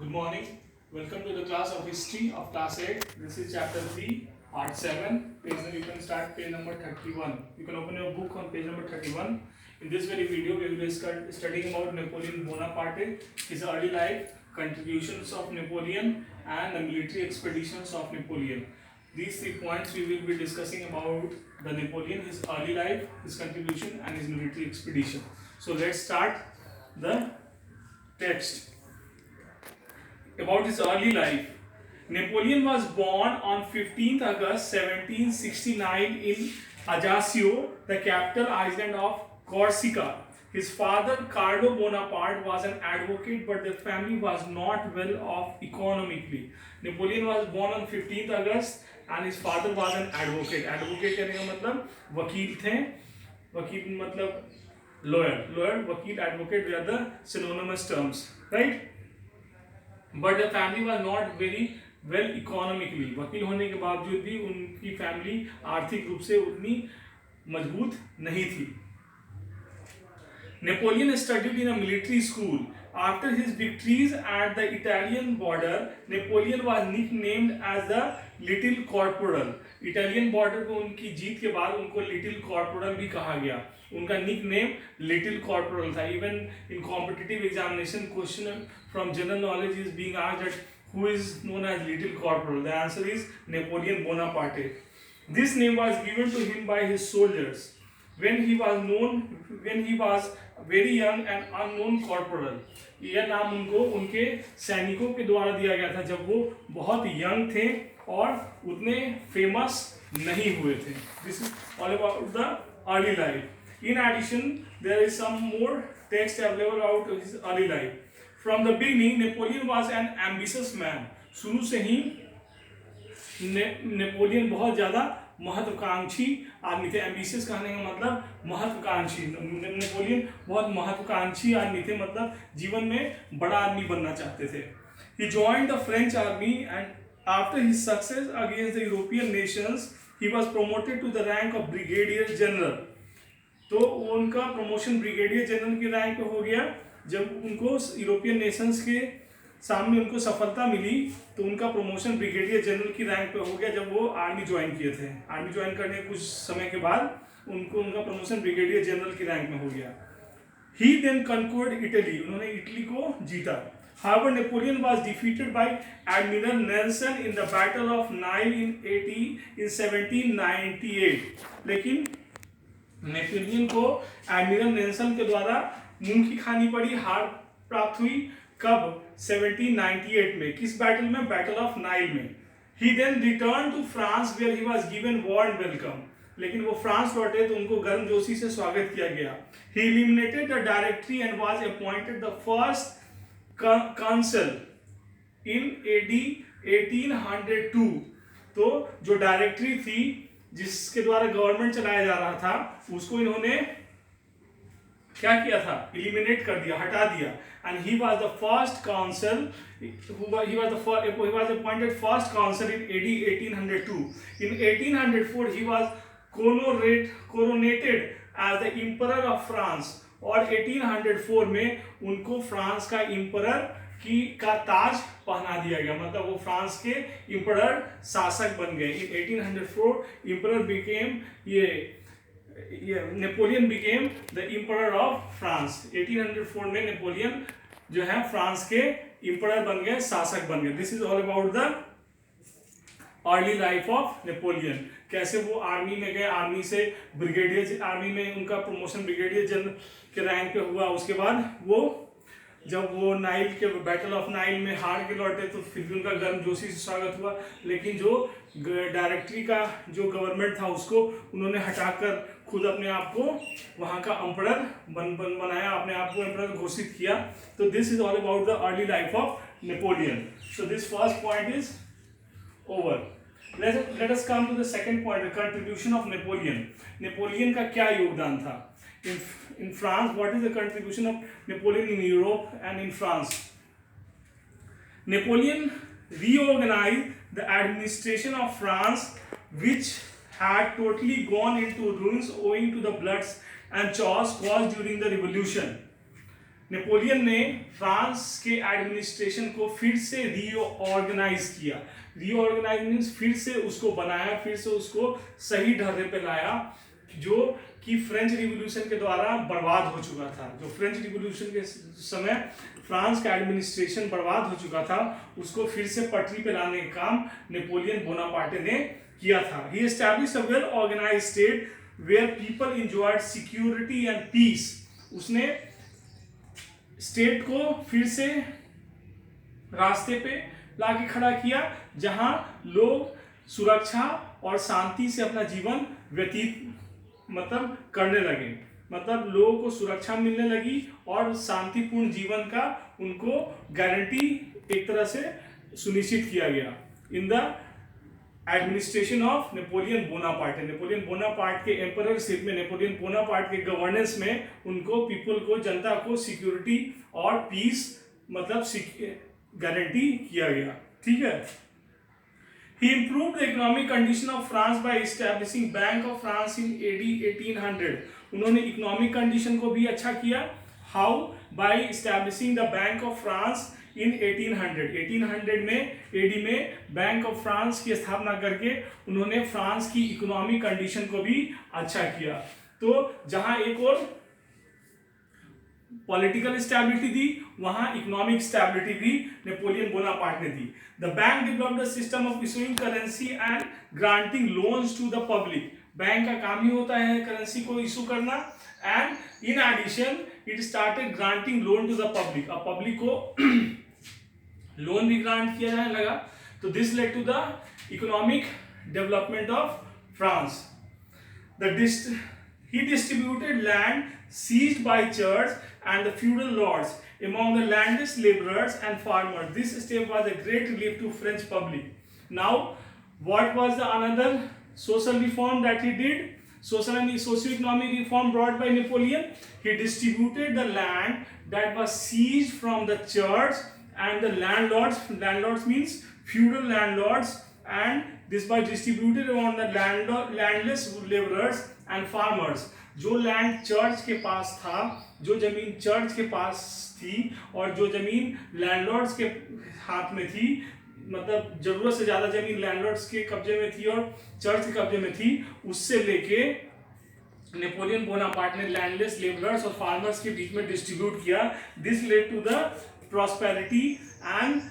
Good morning. Welcome to the class of history of class 8. This is chapter 3, part 7. You can start page number 31. You can open your book on page number 31. In this very video, we will be studying about Napoleon Bonaparte, his early life, contributions of Napoleon, and the military expeditions of Napoleon. These 3 points we will be discussing about the Napoleon, his early life, his contribution, and his military expedition. So let's start the text. About his early life. Napoleon was born on 15th August 1769 in Ajaccio, the capital island of Corsica. His father, Carlo Bonaparte, was an advocate, but the family was not well off economically. Napoleon was born on 15th August and his father was an advocate. Advocate कहने का मतलब वकील थे. वकील मतलब lawyer, वकील, advocate, they are the synonymous terms, right? But the family was not very well economically. वकील होने के बावजूद भी उनकी फैमिली आर्थिक रूप से उतनी मजबूत नहीं थी. Napoleon studied in a military school. After his victories at the Italian border, Napoleon was nicknamed as the little corporal. Italian border पर उनकी जीत के बाद उनको लिटिल कॉर्पोरल भी कहा गया. उनका निक नेम लिटिल कॉर्पोरल था. Even in competitive examination question from general knowledge is being asked that who is known as little corporal. The answer is Napoleon Bonaparte. This name was given to him by his soldiers when he was very young and unknown corporal. यह नाम उनको उनके सैनिकों के द्वारा दिया गया था जब वो बहुत यंग थे और उतने फेमस नहीं हुए थे. This is all about the early life. In addition, there is some more text available about his early life. From the beginning, Napoleon was an ambitious man. शुरू से ही नेपोलियन बहुत ज़्यादा महत्वाकांक्षी आदमी थे. एम्बिशियस कहने का मतलब महत्वाकांक्षी. नेपोलियन बहुत महत्वाकांक्षी आदमी थे, मतलब जीवन में बड़ा आदमी बनना चाहते थे. He joined the French army and after his success against the European nations, he was promoted to the rank of brigadier general. तो उनका प्रमोशन ब्रिगेडियर जनरल के रैंक पे हो गया. जब उनको यूरोपियन नेशंस के सामने उनको सफलता मिली तो उनका प्रमोशन ब्रिगेडियर जनरल की रैंक पे हो गया जब वो आर्मी ज्वाइन किए थे. आर्मी ज्वाइन करने के कुछ समय के बाद उनका प्रमोशन ब्रिगेडियर जनरल की रैंक में हो गया. ही देन कंक्वर्ड इटली. उन्होंने इटली को जीता. However, Napoleon was defeated by Admiral Nelson in the Battle of Nile in 1798. लेकिन नेपोलियन को एडमिरल नेल्सन के द्वारा मुंह की खानी पड़ी, हार प्राप्त हुई. कब? 1798 में. किस बैटल में? बैटल ऑफ नाइल में. He then return to France where he was given warm welcome. लेकिन वो फ्रांस लौटे तो उनको गर्मजोशी से स्वागत किया गया. He eliminated the directory and was appointed the first council in AD 1802. तो जो डायरेक्टरी थी जिसके द्वारा गवर्नमेंट चलाया जा रहा था उसको इन्होंने क्या किया था? एलिमिनेट कर दिया, हटा दिया. And he was the first council. he was appointed first council in AD 1802. In 1804 he was coronated as the emperor of France. और 1804 में उनको फ्रांस का एम्परर का ताज पहना दिया गया, मतलब वो फ्रांस के एम्परर शासक बन गए. इन 1804 emperor became Napoleon became the emperor of France. 1804 में नेपोलियन जो है फ्रांस के एम्परर बन गए, शासक बन गए. This is all about the early life of Napoleon. कैसे वो आर्मी में गए, आर्मी से ब्रिगेडियर, आर्मी में उनका प्रमोशन ब्रिगेडियर जनरल के रैंक पे हुआ. उसके बाद वो जब वो नाइल के बैटल ऑफ नाइल में हार के लौटे तो फिर भी उनका गर्मजोशी से स्वागत हुआ. लेकिन जो डायरेक्टरी का जो गवर्नमेंट था उसको उन्होंने हटाकर खुद अपने आप को वहाँ का एम्परर बनाया, अपने आप को एम्परर घोषित किया. तो this is all about the early life of Napoleon. So this first point is over. Let us come to the second point, the contribution of Napoleon. Napoleon का क्या योगदान था? In France, what is the contribution of Napoleon in Europe and in France? Napoleon reorganized the administration of France, which had totally gone into ruins owing to the bloods and chaos caused during the revolution. Napoleon ने France के administration को फिर से reorganise किया। Reorganise means फिर से उसको बनाया, फिर से उसको सही ढर्रे पे लाया, जो कि फ्रेंच रिवॉल्यूशन के द्वारा बर्बाद हो चुका था। जो फ्रेंच रिवॉल्यूशन के समय फ्रांस का एडमिनिस्ट्रेशन बर्बाद हो चुका था, उसको फिर से पटरी पे लाने का काम नेपोलियन बोनापार्टे ने किया था। He established a well organised state where people enjoyed security and peace. उसने स्टेट को फिर से रास्ते पे लाके खड़ा किया, जहां लोग सुरक्षा और शांति से अपना जीवन व्यतीत करने लगे। लोगों को सुरक्षा मिलने लगी और शांतिपूर्ण जीवन का उनको गारंटी एक तरह से सुनिश्चित किया गया। In the administration of Napoleon Bonaparte. Napoleon Bonaparte के एम्पररशिप में, नेपोलियन बोनापार्ट के गवर्नेंस में उनको, पीपल को, जनता को सिक्योरिटी और पीस गारंटी किया गया। ठीक है। He improved the economic condition of France by establishing Bank of France in AD 1800. उन्होंने इकोनॉमिक कंडीशन को भी अच्छा किया। How? By establishing the Bank of France in 1800. 1800 में AD में बैंक ऑफ फ्रांस की स्थापना करके उन्होंने फ्रांस की इकोनॉमिक कंडीशन को भी अच्छा किया। तो जहां एक और पॉलिटिकल स्टेबिलिटी दी, वहां इकोनॉमिक स्टेबिलिटी भी नेपोलियन बोनापार्ट ने दी। The bank developed a system of issuing currency and granting loans to the public. Bank का काम ही होता है करेंसी को इशू करना, and in addition it started granting loan to the public. अब पब्लिक को लोन भी ग्रांट किया जाने लगा। तो this led to the economic development of France. He distributed land seized by church and the feudal lords among the landless laborers and farmers. This step was a great relief to French public. Now, what was the another social reform that he did? Social and socio-economic reform brought by Napoleon. He distributed the land that was seized from the church and the landlords. Landlords means feudal landlords, and this was distributed among the landless laborers and farmers. जो land church के पास था, जो जमीन church के पास थी और जो जमीन लैंडलॉर्ड्स के हाथ में थी, जरूरत से ज्यादा जमीन लैंडलॉर्ड्स के कब्जे में थी और चर्च के कब्जे में थी, उससे लेके नेपोलियन बोनापार्ट ने लैंडलेस लेबरर्स और फार्मर्स के बीच में डिस्ट्रीब्यूट किया। This led to the prosperity and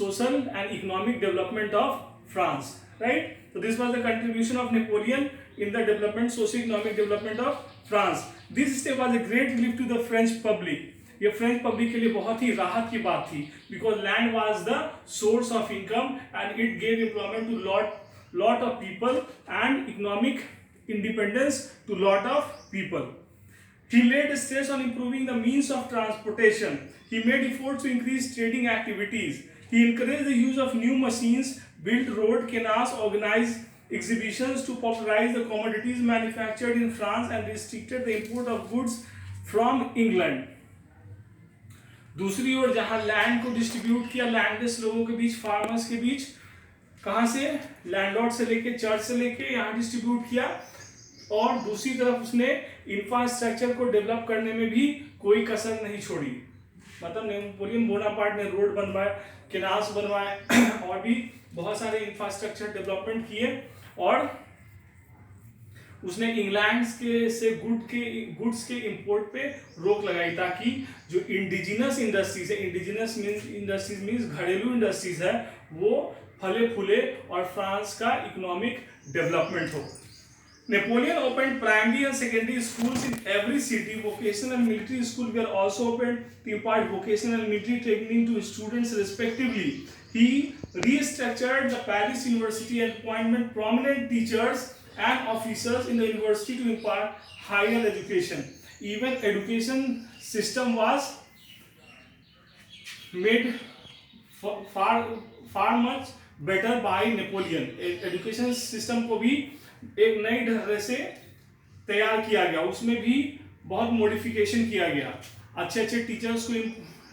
social and economic development of France, right. So this was the contribution of Napoleon in the development, socio-economic development of France. This step was a great relief to the French public. ये French public के लिए बहुत ही राहत की बात थी, because land was the source of income and it gave employment to lot of people and economic independence to lot of people. He laid stress on improving the means of transportation. He made efforts to increase trading activities. He encouraged the use of new machines, built road canals, organized exhibitions to popularize the commodities manufactured in France, and restricted the import of goods from England. दूसरी ओर जहां land को distribute किया landless लोगों के बीच, farmers के बीच, कहां से? Landlord से लेके, चर्च से लेके यहां डिस्ट्रीब्यूट किया। और दूसरी तरफ उसने इंफ्रास्ट्रक्चर को डेवलप करने में भी कोई कसर नहीं छोड़ी। नेपोलियन बोनापार्ट ने रोड बनवाए, कैनाल्स बनवाए और भी बहुत सारे इंफ्रास्ट्रक्चर डेवलपमेंट किए, और उसने इंग्लैंड से गुड्स के इंपोर्ट पे रोक लगाई, ताकि जो इंडिजिनस इंडस्ट्रीज है, इंडिजिनस इंडस्ट्रीज मीन्स घरेलू इंडस्ट्रीज है, वो फले फूले और फ्रांस का इकोनॉमिक डेवलपमेंट हो। Napoleon opened primary and secondary schools in every city. Vocational and military schools were also opened to impart vocational and military training to students respectively. He restructured the Paris University and appointed prominent teachers and officers in the university to impart higher education. Even education system was made far much better by Napoleon. Education system को भी एक नई ढर्रे से तैयार किया गया, उसमें भी बहुत मॉडिफिकेशन किया गया। अच्छे टीचर्स को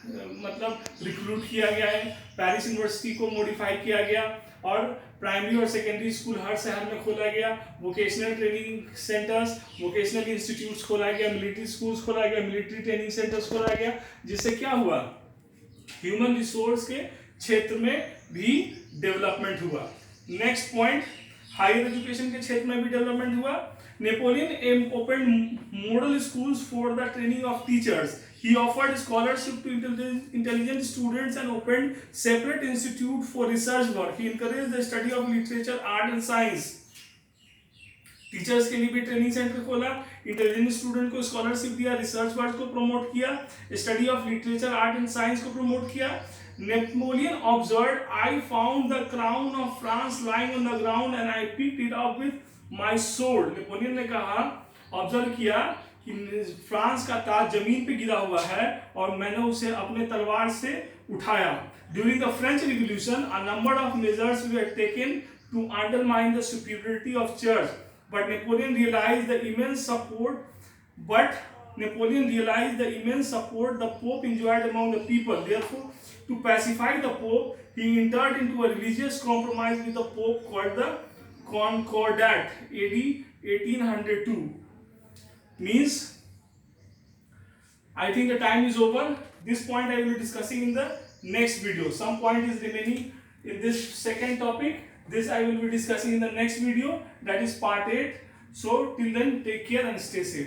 मतलब रिक्रूट किया गया है, पेरिस यूनिवर्सिटी को मॉडिफाई किया गया और प्राइमरी और सेकेंडरी स्कूल हर शहर में खोला गया, vocational training centres, vocational institutes खोला गया, मिलिट्री स्कूल्स खोला गया, मिलिट्री ट्रेनिंग सेंटर्स खोला गया, जिससे क्या हुआ, ह्यूमन रिसोर्स के क्षेत्र में भी डेवलपमेंट हुआ। नेक्स्ट पॉइंट, हायर एजुकेशन के क्षेत्र में भी डेवलपमेंट हुआ। Napoleon opened model schools for the training of teachers. He offered scholarship to intelligent students and opened separate institute for research work. He encouraged the study of literature, art and science. Teachers के लिए भी training centre खोला, intelligent student को scholarship दिया, research work को promote किया, study of literature, art and science को promote किया। Napoleon observed, I found the crown of France lying on the ground and I picked it up with my sword. Napoleon ने कहा, observe किया कि France का ताज जमीन पे गिरा हुआ है और मैंने उसे अपने तलवार से उठाया। During the French revolution a number of measures were taken to undermine the superiority of church, but Napoleon realized the immense support the Pope enjoyed among the people. Therefore, to pacify the Pope, he entered into a religious compromise with the Pope called the Concordat, AD 1802. Means, I think the time is over. This point I will be discussing in the next video. Some point is remaining in this second topic. This I will be discussing in the next video, that is part 8. So till then, take care and stay safe.